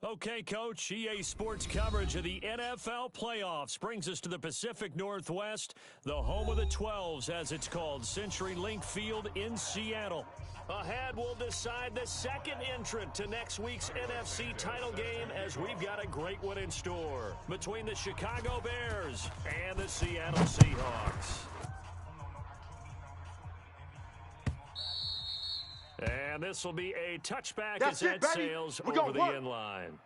Okay, Coach, EA Sports coverage of the NFL playoffs brings us to the Pacific Northwest, the home of the 12s, as it's called, CenturyLink Field in Seattle. Ahead, we'll decide the second entrant to next week's NFC title game, as we've got a great one in store between the Chicago Bears and the Seattle Seahawks. And this will be a touchback as that sails over the end line.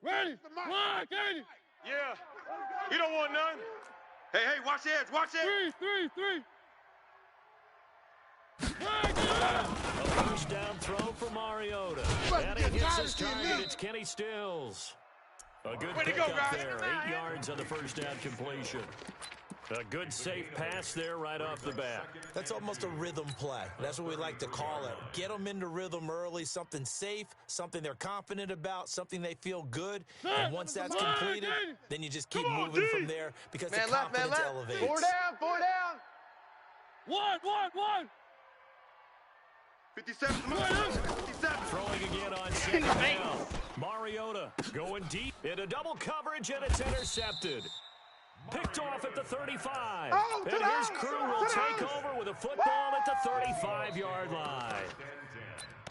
Ready? One, Katie. Yeah. You don't want none. Hey, watch the edge. Watch it. Three. A first down throw for Mariota. And he hits his target. It's Kenny Stills. A good pickup there. 8 yards on the first down completion. A good safe pass there right off the bat. That's almost a rhythm play. That's what we like to call it. Get them into rhythm early, something safe, something they're confident about, something they feel good. And once that's completed, then you just keep moving from there because the confidence elevates. Four down. One. 57. 57. Throwing again on second down. Mariota going deep into double coverage, and it's intercepted. Picked off at the 35. And his crew will take over with a football at the 35-yard line.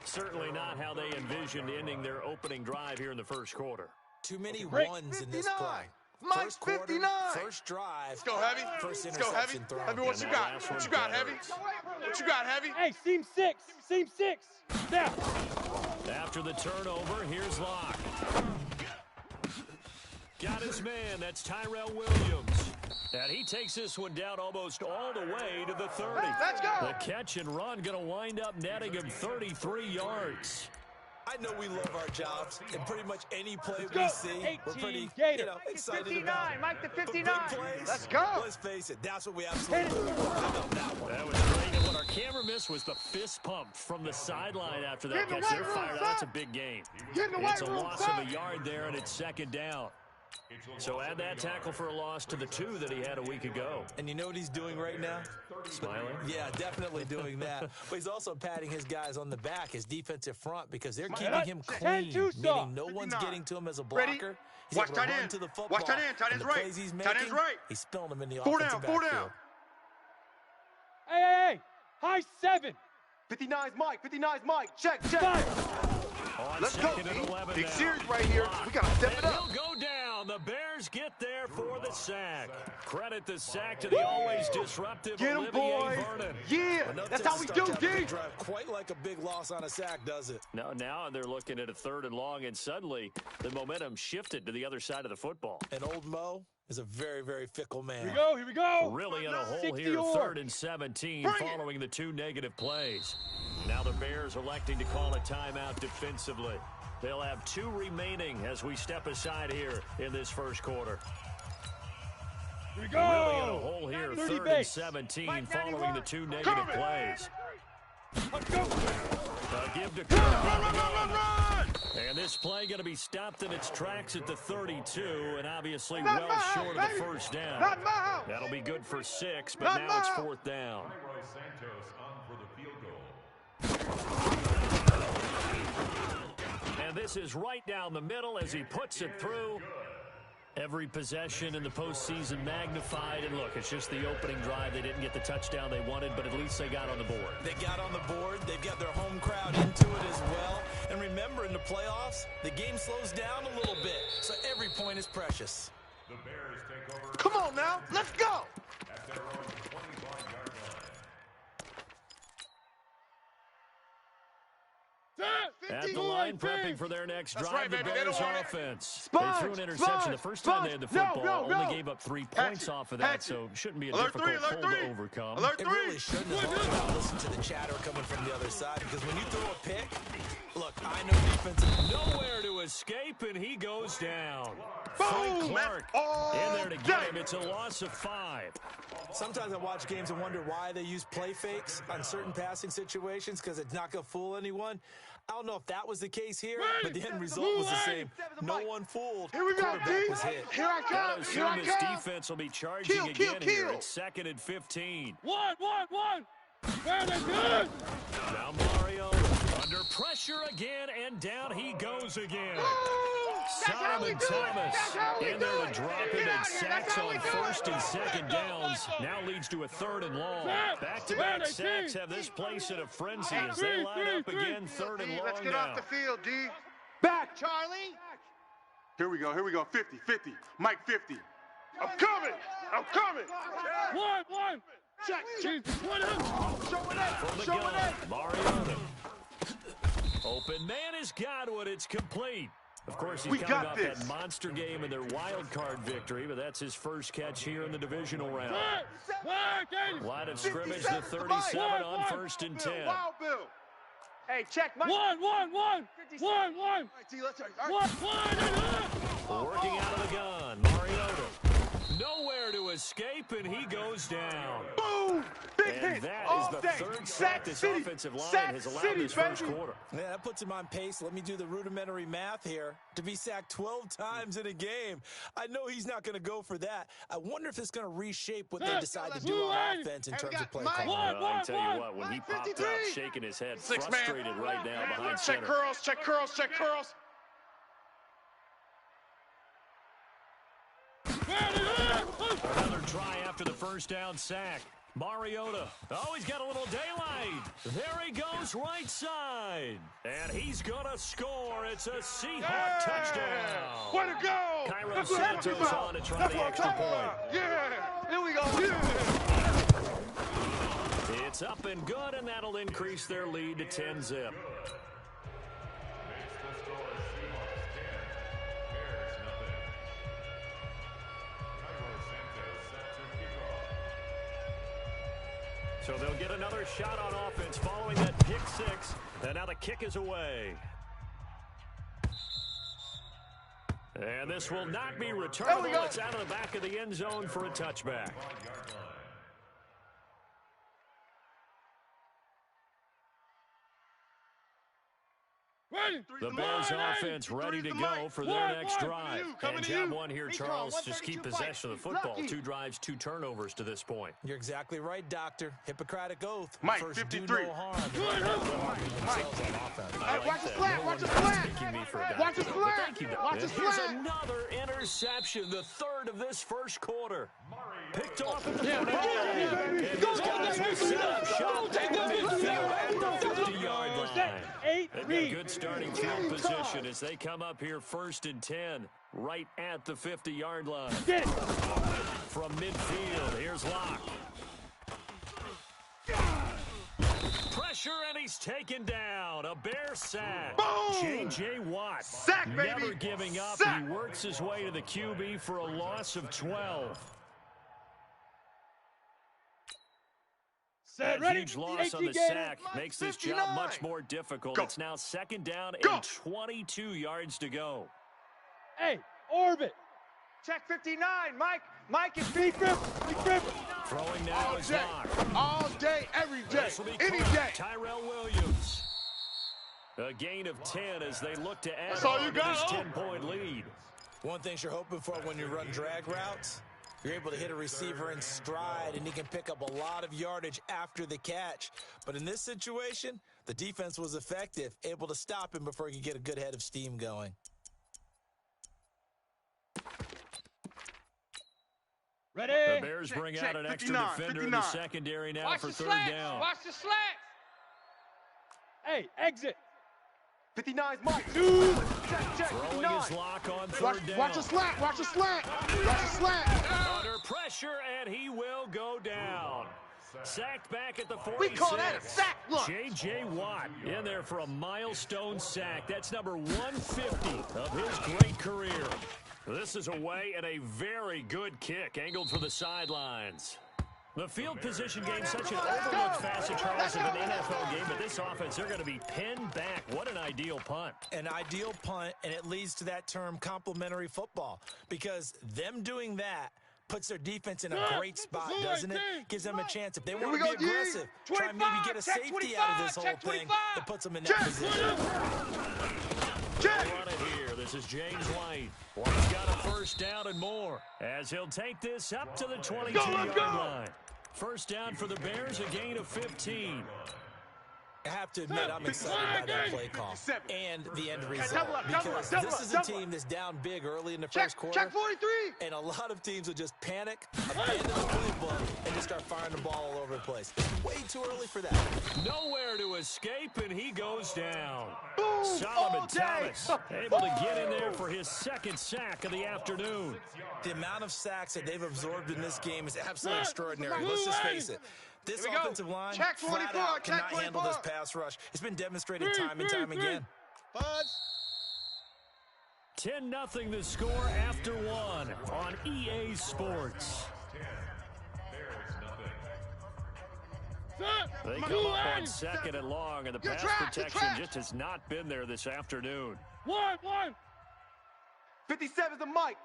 Certainly not how they envisioned ending their opening drive here in the first quarter. Too many ones in this play. First quarter, 59. first drive. Let's go, Heavy. First Let's go, Heavy. interception throw. Heavy, what you got? What you got, Heavy? What you got, Heavy? Hey, seam six. Down. After the turnover, here's Locke. Got his man. That's Tyrell Williams. And he takes this one down almost all the way to the 30. Let's go. The catch and run going to wind up netting him 33 yards. I know we love our jobs, and pretty much any play we see, we're pretty excited 59, about. Mike the 59. Big plays, Let's go. Let's face it, that's what we absolutely love about that one. That was great, and what our camera missed was the fist pump from the sideline after that catch. They're fired out. That's a big game. It's a loss of a yard there, and it's second down. So add that tackle for a loss to the 2 that he had a week ago. And you know what he's doing right now? Smiling? Yeah, definitely doing that. But he's also patting his guys on the back, his defensive front, because they're keeping him clean, meaning no one's getting to him as a blocker. He's Watch able to tight run end. to the football. Watch tight end. Tight end's And the right. plays he's Tight end's making, right. he's spilling them in the Four offensive down. Four backfield. down. Hey. High 7. 59's Mike. Check. 5. Let's go. Big series right here. We got to step it up. He'll go down. The Bears get there for the sack. Credit the sack to the always disruptive Get him, Olivier boys. Vernon. Yeah, that's how we do, D. Drive quite like a big loss on a sack, does it? Now they're looking at a 3rd and long, and suddenly the momentum shifted to the other side of the football. And old Mo is a very, very fickle man. Here we go. Really in a hole here, 3rd and 17 following the 2 negative plays. Now the Bears electing to call a timeout defensively. They'll have 2 remaining as we step aside here in this first quarter. Here we go. Really in a hole here, 3rd and 17 following 91. the 2 negative plays. Let's go. Give to Run! And this play going to be stopped in its tracks at the 32, and obviously well short of the first down. That'll be good for 6, but now it's 4th down. And this is right down the middle as he puts it through. Every possession in the postseason magnified. And look, it's just the opening drive. They didn't get the touchdown they wanted, but at least they got on the board. They got on the board. They've got their home crowd into it as well. And remember, in the playoffs, the game slows down a little bit, so every point is precious. The Bears take over. Come on now, let's go. At their own 25-yard line. At the line, prepping for their next drive, right, the baby. Bears They don't offense. Sponge, They threw an interception sponge, the first time they had the football. no. Only gave up 3 points off of that, so shouldn't be a Alert difficult three, pull alert to overcome. Alert It 3. really shouldn't have. Listen to the chatter coming from the other side, because when you throw a pick, Look, I know defensive. Nowhere to escape, and he goes down. Boom, Frank Clark in there to get him. It's a loss of 5. Sometimes I watch games and wonder why they use play fakes on certain passing situations because it's not going to fool anyone. I don't know if that was the case here, but the end result was the same. No one fooled. Here we go, Quarterback D. was hit. Here I come. Gotta Here I assume this come. defense will be charging again here. It's 2nd and 15. One. Very good. Now Mario under pressure again, and down he goes again. Solomon Thomas in there to drop it, and sacks on 1st and 2nd downs. Now leads to a 3rd and long. Back-to-back sacks have this place in a frenzy as they line up again, 3rd and long. Let's get now. off the field, D. Back, Charlie. Here we go. 50. Mike 50. I'm coming. One. Check. One up. From the gun, Mariota. Open man is Godwin. It's complete. Of course, he's coming off that monster game in their wild card victory, but that's his first catch here in the divisional round. Line of scrimmage, the 37 on 1st and 10. Wild Bill. Hey, check. One. Working out of the gun, Mariota. Nowhere to escape, and he goes down. Boom! Big And hit that all is the day. 3rd sack this offensive line has allowed this first quarter. Yeah, that puts him on pace. Let me do the rudimentary math here. To be sacked 12 times in a game, I know he's not going to go for that. I wonder if it's going to reshape what they decide to do on offense in terms of play calling. Well, I can tell you what, when he popped out shaking his head, frustrated right now behind center. Check curls. Another try after the first down sack. Mariota. Oh, he's got a little daylight. There he goes right side. And he's going to score. It's a Seahawk touchdown. Way to go! Cairo Santos on to try the extra point. Yeah! Here we go. It's up and good, and that'll increase their lead to 10-zip. So they'll get another shot on offense following that pick 6. And now the kick is away. And this will not be returnable. It's out of the back of the end zone for a touchback. The Bears offense ready to go for their next drive. And job one here, Charles, just keep possession of the football. 2 drives, 2 turnovers to this point. You're exactly right, Doctor. Hippocratic oath. Mike, First 53. do no harm. Watch the slant. Watch the slant. Watch the slant. Thank you, Doc. Here's another interception, the 3rd of this first quarter. Picked off at the 40. And these guys will set up shop at the midfield at the 50-yard line. They've got good starting field position as they come up here 1st and 10, right at the 50-yard line. From midfield, here's Locke. Pressure, and he's taken down. A Bear sack. J.J. Watt Sack, baby. never giving up. Sack. He works his way to the QB for a loss of 12. That huge loss on the sack makes this job much more difficult. It's now 2nd down and 22 yards to go. Hey, orbit. Check 59, Mike. Mike is deep. Throwing now is Locke. All day, every day, any day. Tyrell Williams. A gain of 10 as they look to add That's all on you to got, this 10-point lead. One thing you're hoping for when you run drag routes, you're able to hit a receiver in stride, and he can pick up a lot of yardage after the catch. But in this situation, the defense was effective, able to stop him before he could get a good head of steam going. Ready? The Bears bring out an extra defender in the secondary now for 3rd down. Watch the slant. Hey, exit. 59's Mike. Check. Throwing his Locke on 3rd down. Watch the slant. Watch the slant. Under pressure, and he will go down. Sacked back at the 46. We call that a sack. Look. J.J. Watt in there for a milestone sack. That's number 150 of his great career. This is away and a very good kick angled for the sidelines. The field position game, such an overlooked facet, Charles, of an NFL game, but this offense, they're going to be pinned back. What an ideal punt. An ideal punt, and it leads to that term complementary football, because them doing that puts their defense in a great spot, doesn't it? Gives them a chance. If they want to be aggressive, try and maybe get a safety out of this whole thing, it puts them in that position. Run it here. This is James White. White's got a first down and more, as he'll take this up to the 22-yard line. First down for the Bears, a gain of 15. I have to admit, I'm excited by that play call and the end result, because this is a team that's down big early in the first quarter, check 43. and a lot of teams will just panic, abandon the playbook, and just start firing the ball all over the place. It's way too early for that. Nowhere to escape, and he goes down. Boom, Solomon Thomas able to get in there for his second sack of the afternoon. The amount of sacks that they've absorbed in this game is absolutely extraordinary. Let's just face it. This offensive line flat out cannot handle this pass rush. It's been demonstrated time and time again. 10-0 the score after one on EA Sports. They come up on second and long, and the pass protection just has not been there this afternoon. 57 the mic.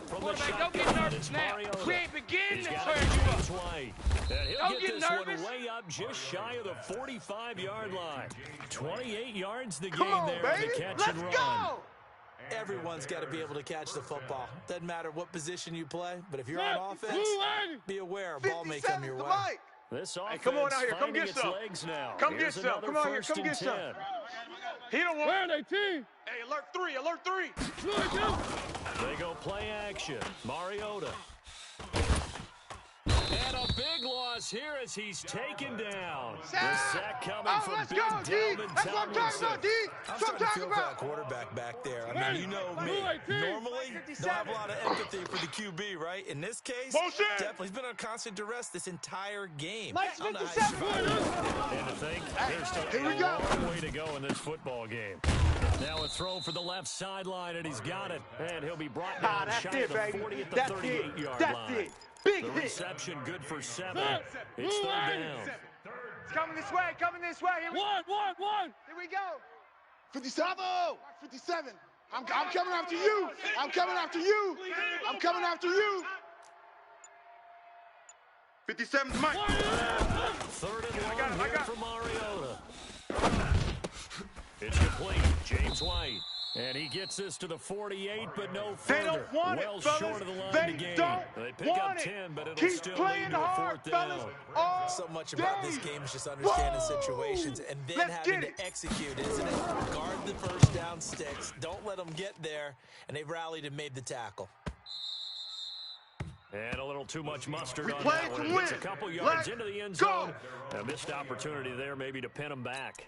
From the Don't get nervous now. We ain't beginning to turn you up. White. And he'll Don't get get this nervous. one way up just shy of the 45-yard line. 28 yards the Come gain on, there baby. on the catch Let's and run. go. Everyone's got to be able to catch the football. Doesn't matter what position you play, but if you're on offense, be aware a ball may come your way. This offense come on out here. Come finding get its some. legs now. Come Here's get some. another Come out here. first Come and get some. 10. He don't want. Where are they, team? Hey, alert 3. Alert 3. They go play action. Mariota. And a big loss here as he's taken down. The sack coming from Big Delvin Tomlinson. I'm starting to feel for that quarterback back there. I mean, you know me. Normally, don't have a lot of empathy for the QB, right? In this case, definitely. He's been under constant duress this entire game. I don't know how he survived. And to think, there's still a long way to go in this football game. Now a throw for the left sideline, and he's got it. And he'll be brought down shy of the 40 at the 38-yard line. The reception good for 7. It's third down. It's coming this way. Coming this way. Here we Here we go. 57. 57. I'm coming after you. I'm coming after you. I'm coming after you. 57 Mike. Third and long here for Mariota. It's complete. James White. And he gets this to the 48, but no further. They don't want well it, fellas. short of the line They to gain. don't They pick up 10, but it'll Keep still playing lead to a hard, fourth down. fellas. So much about this game is just understanding situations and then having to execute, isn't it? Guard the first down sticks. Don't let them get there. And they've rallied and made the tackle. And a little too much mustard on play that to one. Gets a win. couple yards into the end zone. Go. A missed opportunity there maybe to pin him back.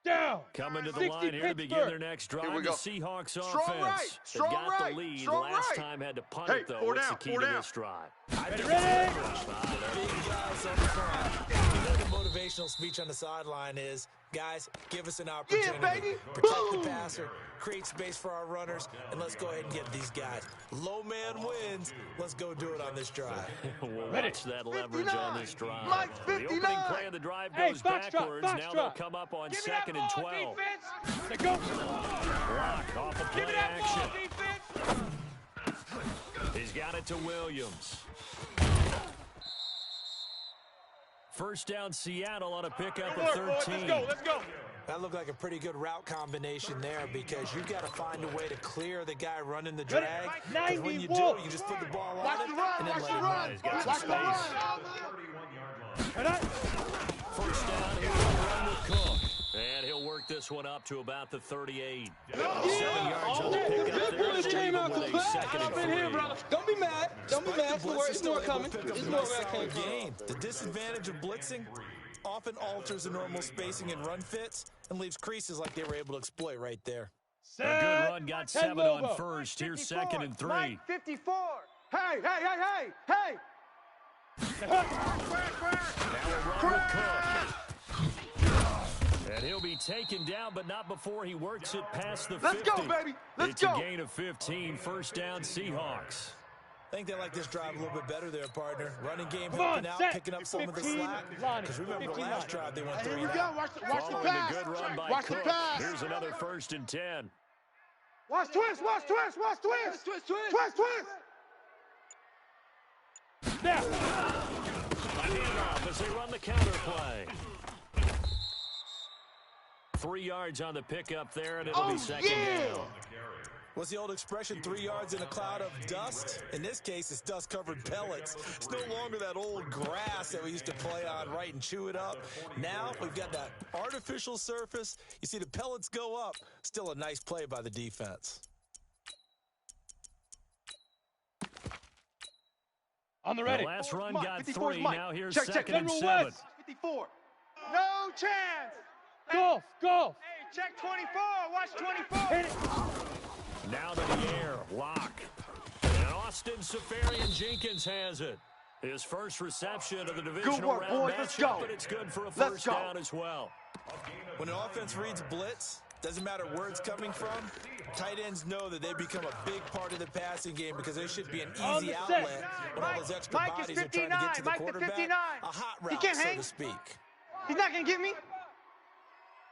Down. Coming to the line here to begin their next drive. Here we The go. Seahawks Strong offense. right. They've Strong got right. the lead. Strong Last right. time had to punt Hey, it, though. four What's down, the key four to down. this drive? Big guys on the front. You know the motivational speech on the sideline is, guys, give us an opportunity. baby. Protect Boom. the passer, create space for our runners, and let's go ahead and get these guys. Low man wins. Let's go do it on this drive. We'll watch that leverage on this drive. Mike, The opening 59. play of the drive goes backwards. Now they'll come up on Give me that second and ball, 12. defense. Let's go. Block off of Give me play that ball, action. defense. He's got it to Williams. First down, Seattle on a pickup of 13. Let's go. That looked like a pretty good route combination there, because you've got to find a way to clear the guy running the drag. Because when you do, you just put the ball on it and then let him run. He's got some space. First down, he'll run with Cook. And he'll work this one up to about the 38. 7 yards on the pickup there. It's even with a second and 3. Don't be mad. Don't be mad. It's more coming. It's more where I came from. Game. The disadvantage of blitzing often alters the normal spacing and run fits and leaves creases like they were able to exploit right there. A good run, got 7 on first. Here's 2nd and 3. Mike, 54. Hey. Now a run with Cook. And And he'll be taken down, but not before he works it past the 50. Let's go, baby. Let's it's go. A gain of 15, first down Seahawks. I think they like this drive a little bit better there, partner. Running game Come on, helping out, set. picking up some of the 15, slack. Lonnie, Because remember the 15 last line. drive, they went Here 3 we and go. out. Watch the Following pass. a good run by Watch the Cook. pass. Here's another 1st and 10. Watch twist, watch twist, watch twist. Twist, twist. Twist, twist. Now. A handoff as they run the counter play. 3 yards on the pickup there, and it'll be second down. What's the old expression, 3 yards in a cloud of dust? In this case, it's dust-covered pellets. It's no longer that old grass that we used to play on, right, and chew it up. Now we've got that artificial surface. You see the pellets go up. Still a nice play by the defense. On the The ready. last run Mike, got 54 's 3. Mike. Now here's Check, 2nd check. and General 7. West. 54. No chance. Golf, golf. Hey, check 24. Watch 24. Hit it. Now to the air. Lock. And Austin Safarian-Jenkins has it. His first reception of the divisional work, round boys. Let's matchup, go. but it's good for a Let's first go. down as well. When an offense reads blitz, doesn't matter where it's coming from, tight ends know that they become a big part of the passing game because they should be an On easy the outlet set. when all those extra Mike is bodies are trying to get to the 59. Mike to quarterback. 59. A hot He route, can't so hang. to speak. He's not going to get me.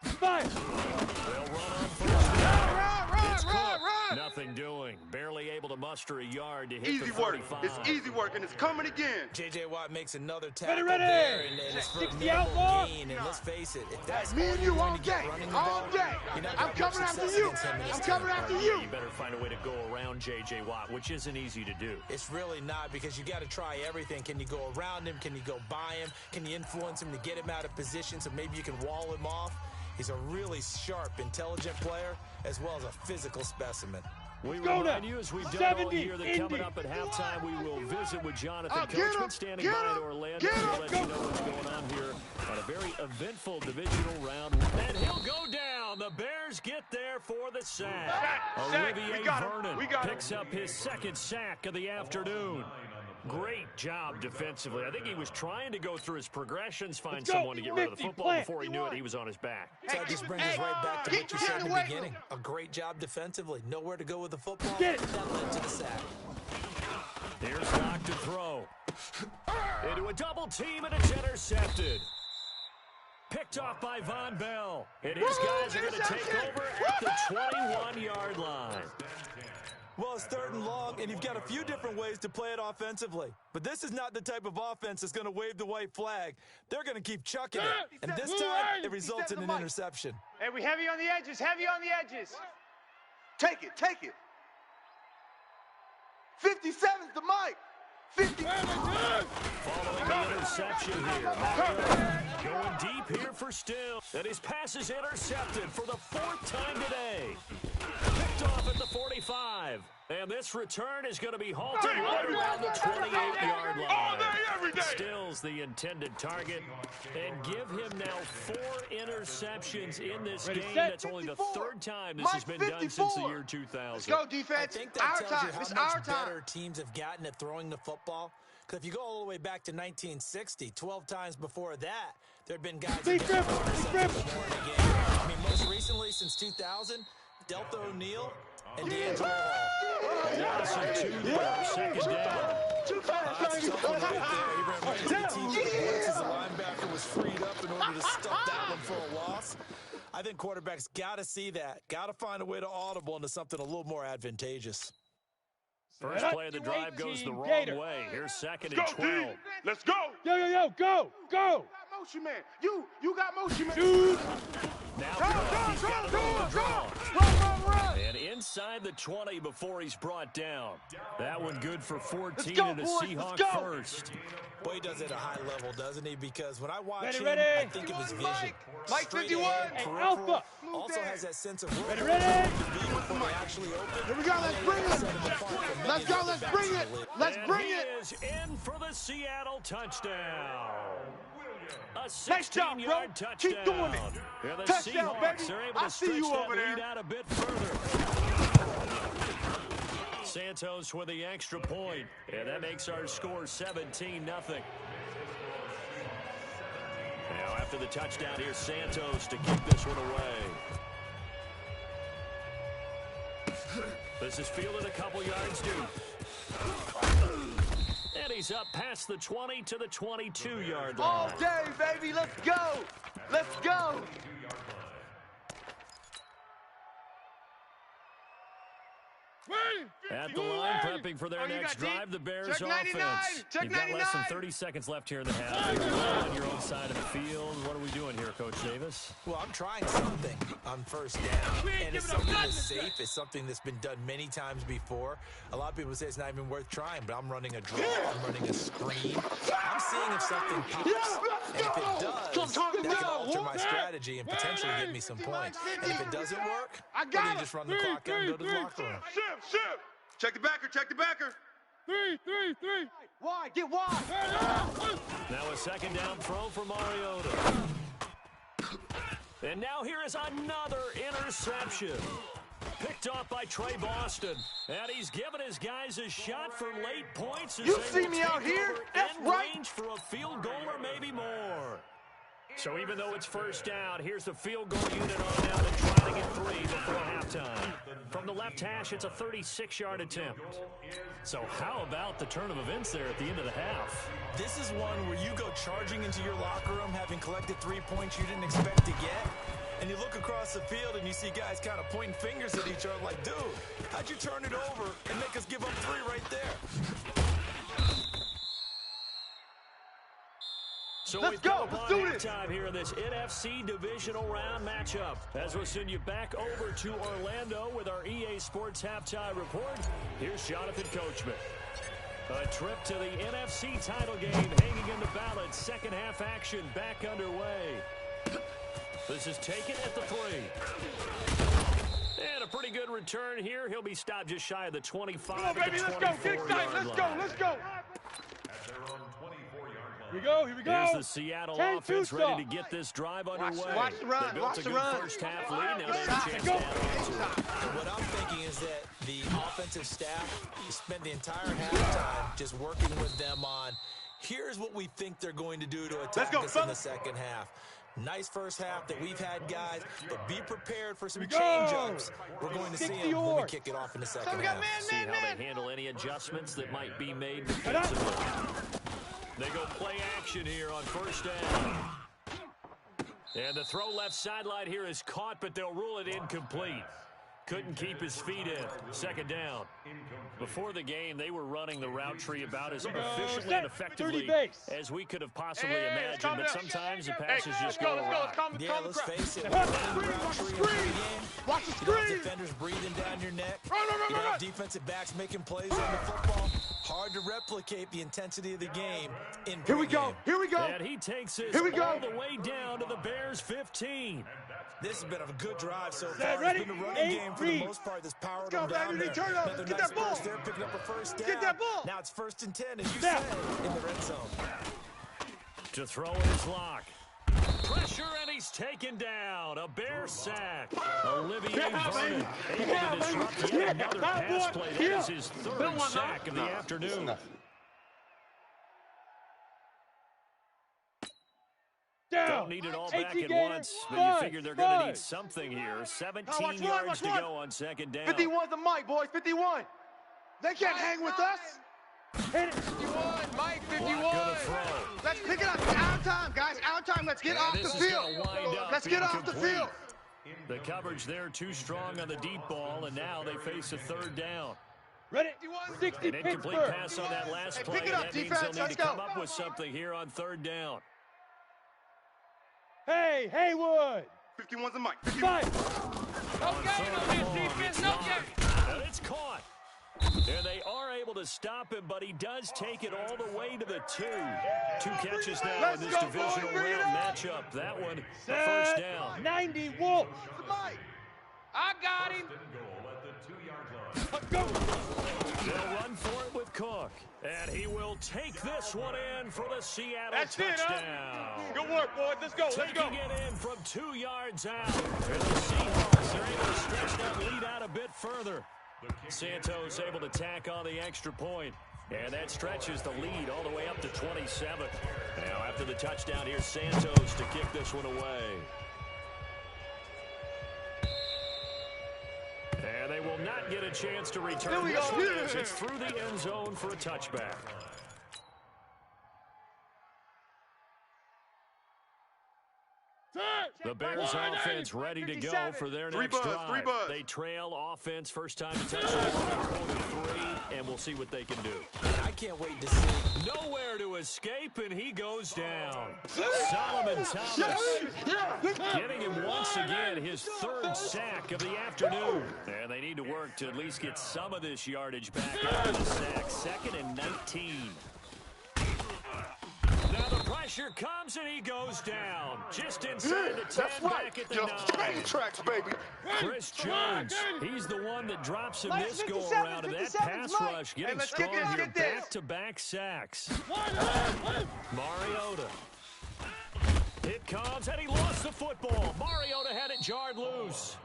Fire. They'll run on first Run, It's run, Cook. run. Nothing doing. Barely able to muster a yard to hit Easy the work. 45. It's easy work, and it's coming again. J.J. Watt makes another tackle ready. there, and it's for a 60 outlaw. gain. And let's face it, if that's Me all and you're you going all to get day. running the All ball, day. you're not I'm gonna have coming after success you. against him in this I'm game. coming after Yeah, you. you better find a way to go around J.J. Watt, which isn't easy to do. It's really not, because you got to try everything. Can you go around him? Can you go by him? Can you influence him to get him out of position so maybe you can wall him off? He's a really sharp, intelligent player as well as a physical specimen. We go remind now. you, as we've done all 70, year, that Indy. coming up at halftime, we will visit with Jonathan Get him, Coachman standing get by him, at Orlando get to him, let you know what's going on here on a very eventful divisional round. And he'll go down. The Bears get there for the sack. Sack. Olivier We got him. Vernon We got him. picks up his 2nd sack of the afternoon. Great job defensively. I think he was trying to go through his progressions, find Let's go. someone to get rid of the 50, football. plant. Before he knew it, he was on his back. So that just brings us right back to what you said in the away. beginning. A great job defensively. Nowhere to go with the football. Get it. That led to the sack. Here's Locke to throw. Into a double team, and it's intercepted. Picked off by Von Bell. And his guys are going to take over at the 21-yard line. Well, it's 3rd and long, and you've got a few different ways to play it offensively. But this is not the type of offense that's going to wave the white flag. They're going to keep chucking it. And this time, it results in an interception. Hey, we heavy on the edges. Heavy on the edges. Take it, take it. 57's the mic. 50. Following the interception here. Mario going deep here for Still. And his pass is intercepted for the 4th time today. Picked off at the 45. And this return is going to be halted right around the 28-yard line. Still's the intended target. And give him now 4 interceptions in this game. set. That's only the 54. 3rd time this has been done since the year 2000. Let's go, I defense. think that Our tells time. you how It's much our time. better teams have gotten at throwing the football. Because if you go all the way back to 1960, 12 times before that, there had been guys who Big got rip, more big interceptions rip. than more in a game. I mean, most recently, since 2000, Delta O'Neal and D'Angelo Hall. Johnson 2 there, 2nd down. That's tough one right there. He ran right into the team with the blitz as the linebacker was freed up in order to stuff that one for a loss. I think quarterbacks got to see that. Got to find a way to audible into something a little more advantageous. First play of the drive goes the wrong Gator. way. Here's 2nd Let's and go, D. 12. Let's go. Yo, go, go. Motion man. You got motion man. Dude. Now Go, Cook, he's go, got it go, on the go, draw. Run. And inside the 20 before he's brought down. That one good for 14 go, and a boys, let's Seahawk go. first. Boy, he does it at a high level, doesn't he? Because when I watch Ready, him, ready. I think of his vision. Mike Straight 51. ahead, Hey, peripheral. Alpha. Also has that sense of where Ready, ready. before they actually open. Here we go. Let's bring it. Let's go. Let's bring it. Let's And bring he it. is in for the Seattle touchdown. A Nice job, bro. 16-yard touchdown. Keep doing it. And the Touchdown, Seahawks baby. are able I to see stretch you that over there. lead out a bit further. Santos with the extra point, and that makes our score 17-0. Now Now after the touchdown, here's Santos to kick this one away. This is fielded a couple yards deep. And he's up past the 20 to the 22-yard line. All day, baby. Let's go. Let's go. At the line, prepping for their next drive, the Bears Check 99. offense. Check You've got 99. less than 30 seconds left here in the half. You're on your own side of the field. What are we doing here, Coach Davis? Well, I'm trying something on first down, and it's something that's safe. It's something that's been done many times before. A lot of people say it's not even worth trying, but I'm running a draw. I'm running a screen. I'm seeing if something pops, and if it does, that can alter my strategy and potentially get me some points. And if it doesn't work, then you just run the clock out and go to the locker room. Shift. Check the backer. Check the backer. Three. Wide. Get wide. Now a second down throw for Mariota. And now here is another interception. Picked off by Trey Boston. And he's given his guys a shot for late points. You see me out here? That's right. Range for a field goal or maybe more. So even though it's first down, here's the field goal unit on now to try to get 3 before halftime. From the left hash, it's a 36-yard attempt. So how about the turn of events there at the end of the half? This is one where you go charging into your locker room having collected 3 points you didn't expect to get, and you look across the field and you see guys kind of pointing fingers at each other like, dude, how'd you turn it over and make us give up 3 right there? So Let's go. Let's do this. Time here in this NFC divisional round matchup. As we'll send you back over to Orlando with our EA Sports halftime report. Here's Jonathan Coachman. A trip to the NFC title game hanging in the balance. Second half action back underway. This is taken at the 3. And a pretty good return here. He'll be stopped just shy of the 25. Come on, baby, let's go. Get excited. Let's go. Here we go. Here's the Seattle offense ready to get this drive underway. Watch the run. They built a good first half lead. Now they have a chance to add on to it. What I'm thinking is that the offensive staff spent the entire halftime just working with them on, here's what we think they're going to do to attack us in the second half. Nice first half that we've had, guys, but be prepared for some change-ups. We're going to see them when we kick it off in the second half. See how they handle any adjustments that might be made defensively. They go play action here on first down. And the throw left sideline here is caught, but they'll rule it incomplete. Couldn't keep his feet in. Second down. Before the game, they were running the route tree about as efficiently and effectively as we could have possibly imagined, but sometimes the passes just go awry. Yeah, let's face it. Watch the You know, screen. defenders breathing down your neck. You know, defensive backs making plays on the football. Hard to replicate the intensity of the game in Here we go. And he takes it all the way down to the Bears' 15. This has been a good drive so far. It's been a running game for the most part. This power them down there. Another nice burst there, picking up a first down. Get that ball. Now it's 1st and 10, as you said, in the red zone. To throw in his lock. Pressure, and he's taken down. A Bear sack. Olivier Vernon able to disrupt yet another pass play. That is his 3rd sack of the afternoon. Don't need it all back at once, but you figure they're going to need something here. 17 yards to go on second down. 51's the mic, boys. 51. They can't hang with us. Hit it. 51, Mike, 51. Gonna throw. Let's pick it up. It's out of time, guys. Out of time. Let's get off the This is field. gonna wind up Let's get off the incomplete. field. The coverage there too strong on the deep ball, and now they face a 3rd down. Ready? 60 An incomplete Pittsburgh. pass on that last play, pick it and up, that means defense. they'll need Let's to come go. up with something here on 3rd down. Hey, Haywood. 51's the mic. Fight. No game on this defense, no game. And it's caught. And they are able to stop him, but he does take it all the way to the 2. 2 catches now Let's in this go, divisional boys. Bring it round up. matchup. That one, a first down. 90 Wolf. The mic. I got him. Go. They'll run for it with Cook. And he will take this one in for the Seattle touchdown. Good work, boys. Let's go. Taking it in from 2 yards out. And the Seahawks are able to stretch that lead out a bit further. Santos able to tack on the extra point. And that stretches the lead all the way up to 27. Now after the touchdown, here's Santos to kick this one away. And they will not get a chance to return this one as it's through the end zone for a touchback. The Bears offense ready to go for their next drive. They trail offense first time to touch the ball in quarter 3, and we'll see what they can do. I can't wait to see. Nowhere to escape, and he goes down. Solomon Thomas getting him once again, his 3rd sack of the afternoon. And they need to work to at least get some of this yardage back after the sack. 2nd and 19. Now the pressure comes and he goes down. Just inside the 10, back at the 9. Tracks, baby. Chris Jones, he's the one that drops him this go-around. And that pass rush getting strong here. Back-to-back sacks. Mariota. It comes, and he lost the football. Mariota had it jarred loose.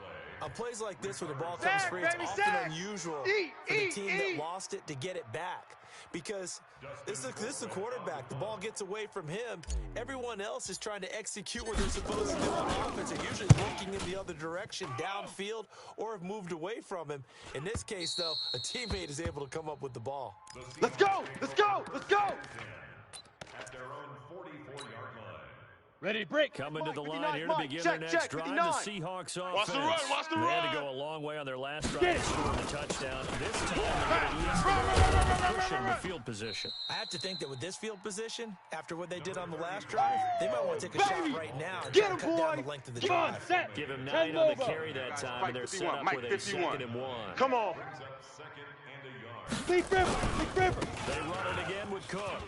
On plays like this where the ball comes free, it's often unusual for the team that lost it to get it back. Because this is the quarterback. The ball gets away from him. Everyone else is trying to execute what they're supposed to do on offense. They're usually looking in the other direction, downfield, or have moved away from him. In this case, though, a teammate is able to come up with the ball. Let's go! Let's go! Let's go! At their own 44-yard line. Ready to break. Coming to the line here to begin their next drive. The Seahawks offense. Watch the run, watch the run. They had to go a long way on their last drive to score the touchdown. This time, pushing the field position. I have to think that with this field position, after what they did on the last drive, they might want to take a shot right now and try to cut down the length of the drive. Give him 9 on the carry that time, and they're set up with a 2nd and 1. Come on. Big River. Big River. They run it again with Cook.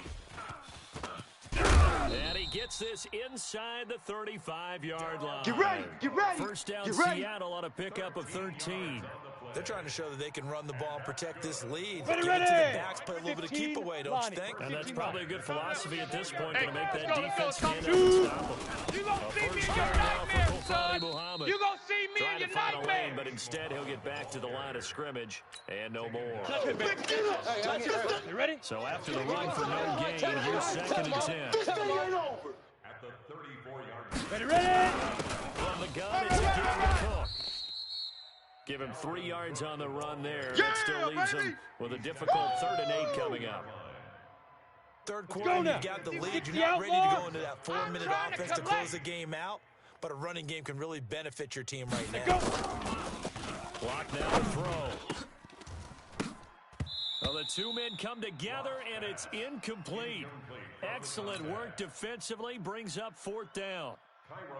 And he gets this inside the 35-yard line. Get ready. Get ready. First down, Get ready. Seattle on a pickup of 13. They're trying to show that they can run the ball and protect this lead. Ready, Give it to ready. the backs, play a little bit of keep away, don't you think? And that's probably a good philosophy at this point, going to make that defense stand up and stop them. You gonna see me in your nightmare, son. You gonna see me in your nightmare. But instead, he'll get back to the line of scrimmage and no more. You ready? So after the run for no gain, here's 2nd and 10. At the 34-yard line. Ready? From the gun, it's again to Cook. Give him 3 yards on the run there. That still leaves him with a difficult 3rd and 8 coming up. Third quarter, you've got the lead. You're not ready to go into that 4-minute offense to close the game out, but a running game can really benefit your team right now. Block now to throw. Well, the 2 men come together, and it's incomplete. Excellent work defensively, brings up 4th down.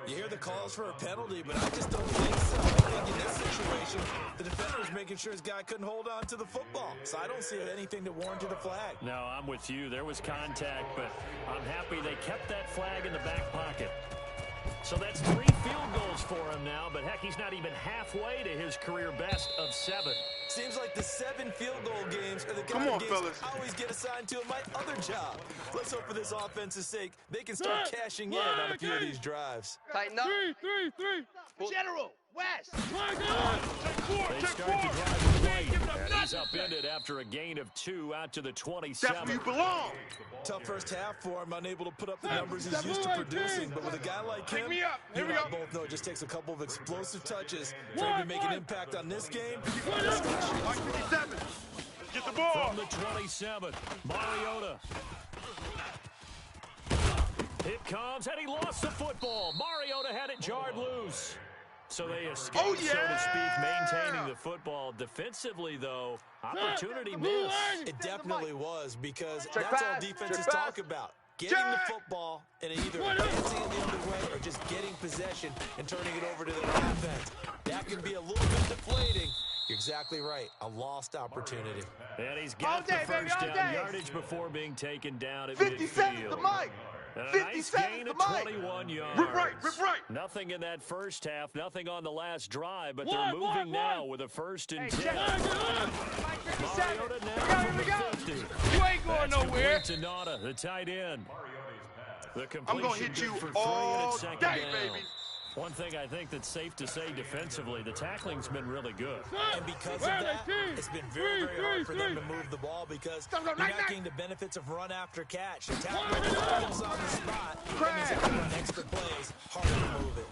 You hear the calls for a penalty, but I just don't think so. I think in this situation, the defender was making sure his guy couldn't hold on to the football. So I don't see anything that warranted a flag. No, I'm with you. There was contact, but I'm happy they kept that flag in the back pocket. So that's 3 field goals for him now, but heck, he's not even halfway to his career best of 7. Seems like the 7 field goal games are the kind of games I always get assigned to in my other job. Let's hope for this offense's sake, they can start cashing in on a few of these drives. Tighten up. Three. General, West. They start to drive right, and he's upended after a gain of 2 out to the 27. That's where you belong. Tough first half for him, unable to put up the numbers he's used to producing. But with a guy like him, you and I both know it just takes a couple of explosive touches for him to make an impact on this game. Mike 57. Get the ball. From the 27, Mariota. It comes, and he lost the football. Mariota had it jarred loose. So they escaped, so to speak, maintaining the football. Defensively, though, opportunity missed. It definitely was, because that's all defenses talk about. Getting the football and either advancing in the other way or just getting possession and turning it over to the offense. That can be a little bit deflating. You're exactly right. A lost opportunity. And he's got the first down yardage before being taken down at 57 midfield. to Mike. And a nice gain of 21 yards. Rip right. Nothing in that first half, nothing on the last drive, but they're moving now with a 1st and 10. Mariota now from the 50. You ain't going nowhere. To Nada, the tight end. The I'm going to hit you all day, baby. One thing I think that's safe to say defensively, the tackling's been really good. And because of that, it's been very, very hard for them to move the ball because you're not getting the benefits of run after catch. The tackler is on the spot. That means if you run extra plays, harder to move it.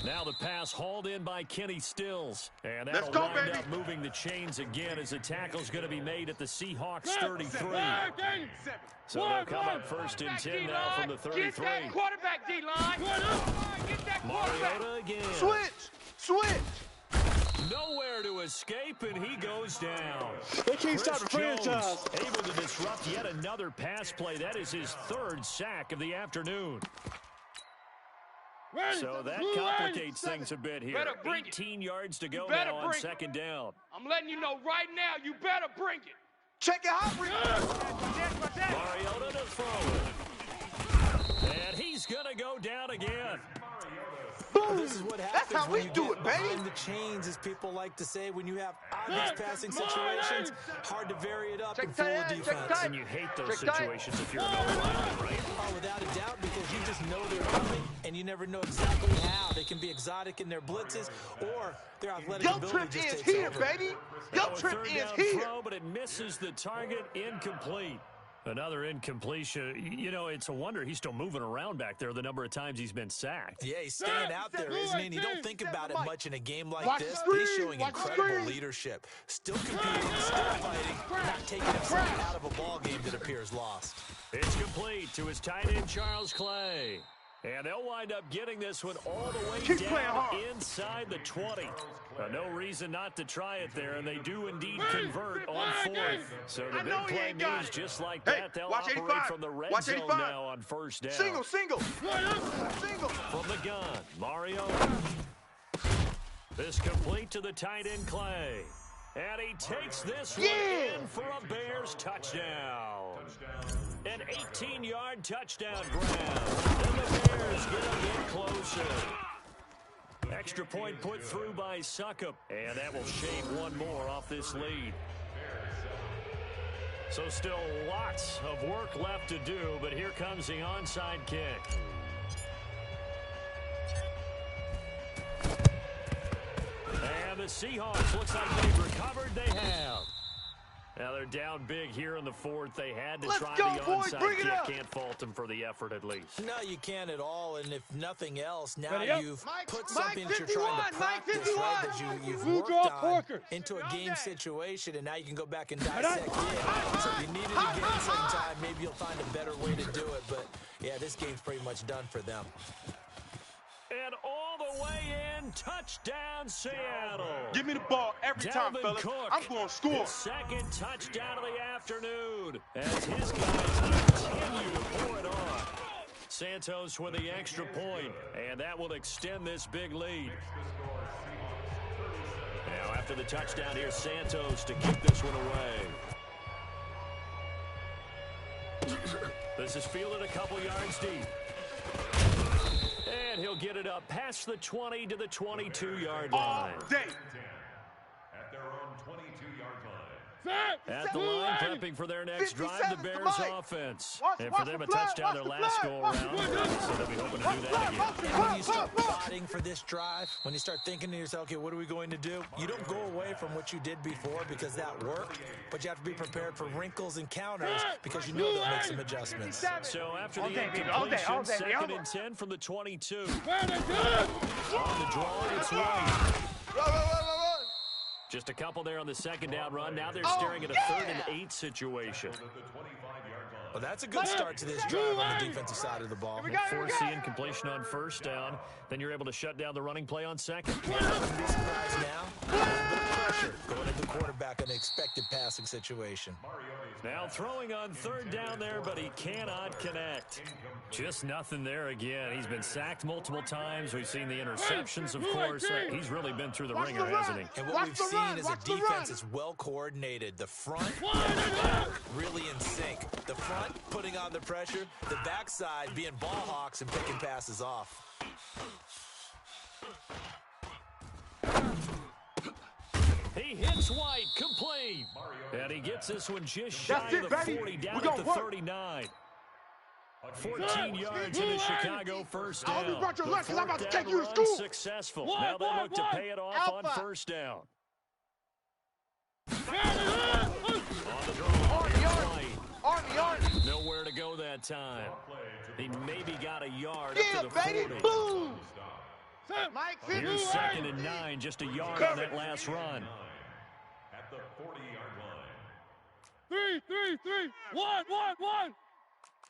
Now the pass hauled in by Kenny Stills. And that'll wind up moving the chains again as the tackle's going to be made at the Seahawks 33. So they'll come up first and 10 now from the 33. Get that quarterback, D-line. Get that quarterback. Mariota again. Switch. Nowhere to escape, and he goes down. They can't stop the franchise. Able to disrupt yet another pass play. That is his third sack of the afternoon. So that complicates things a bit here. 18 yards to go now on second down. I'm letting you know right now, you better bring it. Check it out. Mariota to throw it. And he's going to go down again. Boom. This is what happens. That's how we do it, baby. Behind the chains, as people like to say, when you have obvious passing situations, hard to vary it up and fool the defense. And you hate those situations if you're an O-lineman, right? Oh, without a doubt, because you just know they're coming, and you never know exactly how. They can be exotic in their blitzes, or their athletic ability just takes here, over. Baby. Yo trip is here. Throw, but it misses the target, incomplete. Another incompletion. You know, it's a wonder he's still moving around back there the number of times he's been sacked. Yeah, he's staying out there, isn't he? And you don't think about it much in a game like this. Screen, He's showing incredible leadership. Still competing, still fighting, not taking himself out of a ball game that appears lost. It's complete to his tight end, Charles Clay. And they'll wind up getting this one all the way down inside the 20. No reason not to try it there, and they do indeed convert on fourth. So the big play moves just like that. They'll operate from the red zone now on first down. Single. From the gun, Mario. This complete to the tight end, Clay. And he takes this one in for a Bears touchdown. An 18-yard touchdown grab. And the Bears get a bit closer. Extra point put through by Suckup. And that will shave one more off this lead. So still lots of work left to do, but here comes the onside kick. And the Seahawks, looks like they've recovered. They have. Now they're down big here in the fourth. They had to try the onside kick. Can't fault them for the effort at least. No, you can't at all. And if nothing else, now you've put something that you're trying to practice, right, that you've worked on into a game situation, and now you can go back and dissect it. So if you need it again sometime, maybe you'll find a better way to do it. But, yeah, this game's pretty much done for them. And all the way in, touchdown Seattle. Give me the ball every time, fellas. I'm going to score. His second touchdown of the afternoon as his guys continue to pour it on. Santos with the extra point, and that will extend this big lead. Now after the touchdown, here's Santos to kick this one away. This is fielded a couple yards deep. And he'll get it up past the 20 to the 22-yard line. At their own 22-yard line. At the line, prepping for their next drive, the Bears offense. And for them, a touchdown their last go-around. So they'll be hoping to do that again. And when you start plotting for this drive, when you start thinking to yourself, okay, what are we going to do? You don't go away from what you did before because that worked, but you have to be prepared for wrinkles and counters because you know they'll make some adjustments. So after the incompletion, second and 10 from the 22. On the draw, it's White. Just a couple there on the second down run. Now they're staring at a 3rd and 8 situation. Well, that's a good start to this drive on the defensive side of the ball. Force the incompletion on first down. Then you're able to shut down the running play on second. Be surprised now. A little bit of pressure going at the quarterback in an expected passing situation. Now throwing on 3rd down there, but he cannot connect. Just nothing there again. He's been sacked multiple times. We've seen the interceptions, of course. He's really been through the ringer, hasn't he? And what we've seen is a defense that's well coordinated. The front and the back really in sync. The front putting on the pressure, the backside being ball hawks and picking passes off. He hits White, complete. And he gets this one just shy of the 40, down at the 39. 14 yards in the Chicago first down. I hope you brought your lunch because I'm about to Fourth take down you to run school. successful. Now they look to pay it off on first down. Army. Nowhere to go that time. He maybe got a yard Yeah, up to the 40. baby. Boom. Mike, Here's 2nd and 9, just a yard on that last run. At the 40-yard line. 3. 1.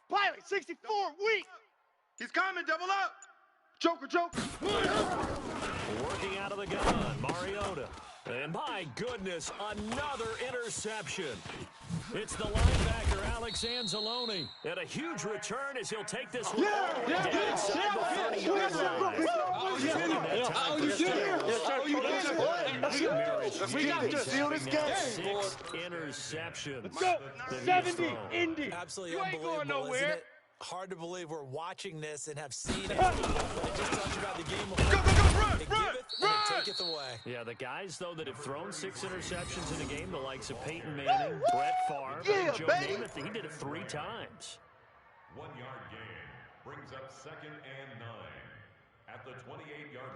Pilot 64, weak. He's coming, double up. Joker. Working out of the gun, Mariota. And my goodness, another interception. It's the linebacker, Alex Anzalone. And a huge return as he'll take this one all the way down inside the 30-yard line. We got to seal this game. 6 interceptions. Let's go. 70, Indy. Absolutely You ain't going unbelievable, nowhere. isn't it? Hard to believe we're watching this and have seen it. But I just talked about the game. They give it and they take it away. Yeah, the guys, though, that have thrown 6 interceptions in a game, the likes of Peyton Manning, Brett Favre, and Joe Namath, he did it 3 times. 1-yard gain brings up 2nd and 9 at the 28-yard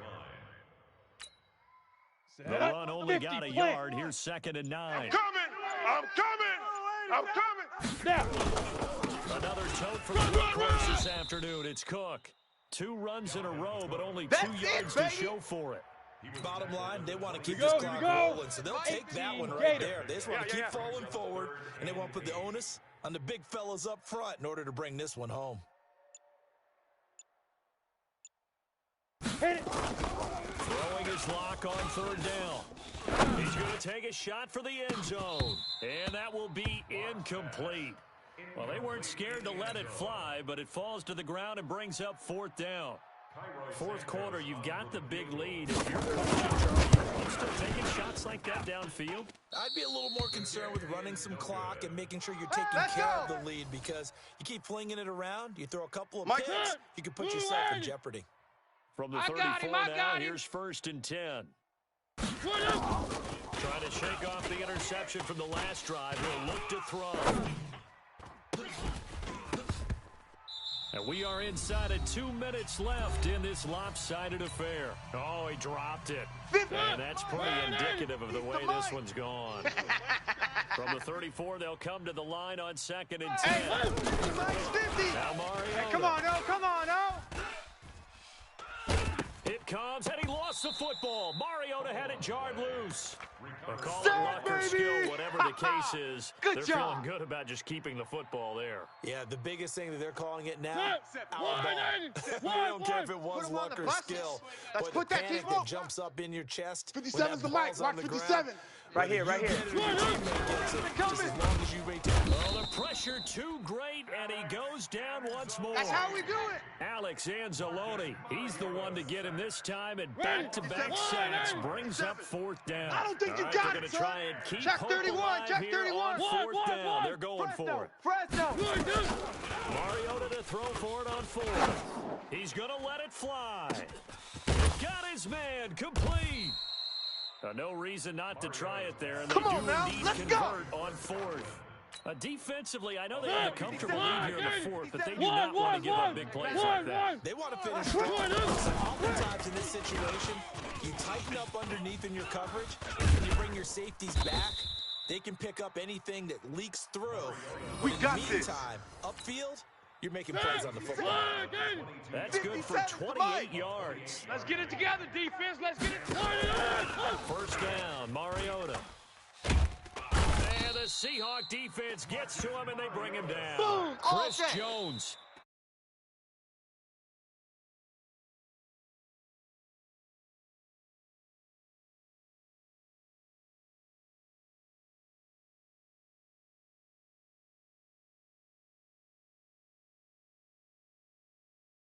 line. The run only got a yard. Here's 2nd and 9. I'm coming. Now. Another tote for the workhorse this afternoon. It's Cook. 2 runs in a row, but only 2 yards to show for it. Bottom line, they want to keep this clock rolling, so they'll take that one right there. They just want to keep falling forward, and they want to put the onus on the big fellas up front in order to bring this one home. Hit it. Throwing his lock on 3rd down. He's going to take a shot for the end zone, and that will be incomplete. Well, they weren't scared to let it fly, but it falls to the ground and brings up 4th down. 4th quarter, you've got the big lead. If you're coaching, Charlie, you still taking shots like that downfield? I'd be a little more concerned with running some clock and making sure you're taking care of the lead, because you keep flinging it around, you throw a couple of picks, you can put yourself in jeopardy. From the 34 now, here's 1st and 10. Trying to shake off the interception from the last drive. He'll look to throw. And we are inside of 2 minutes left in this lopsided affair. Oh, he dropped it. And that's pretty indicative of the way this one's gone. From the 34, they'll come to the line on 2nd and 10. Now Mariota. Hey, come on, oh. It comes, and he lost the football. Mariota had it jarred loose. They'll call it luck or skill, whatever the case is. They're feeling good about just keeping the football there. Yeah, the biggest thing that they're calling it now, our ball. We don't care if it was luck or skill. Let's But put the that panic team that jumps up in your chest. 57 is the mic. Watch 57. Right here. Just as long as you maintain. Well, the pressure too great, and he goes down once more. That's how we do it. Alex Anzalone, he's the one to get him this time, and back-to-back sacks brings up 4th down. I don't think you All right, got they're it, going to son. try and keep Check hope 31, alive check here 31. on 4th down. They're going for it. Fresno. Mariota to throw for it on 4th. He's going to let it fly. Got his man, complete. No reason not to try it there, and they do indeed convert on 4th. Defensively, I know they have a comfortable lead here in the 4th, but they do not want to give up big plays like that. They want to finish strong. Oftentimes in this situation, you tighten up underneath in your coverage, and you bring your safeties back. They can pick up anything that leaks through. We in got the this. meantime, upfield, you're making plays on the football. That's good for 28 yards. Let's get it together, defense. Let's get it. 1st down, Mariota. And the Seahawk defense gets to him, and they bring him down. Boom, Chris offense. Jones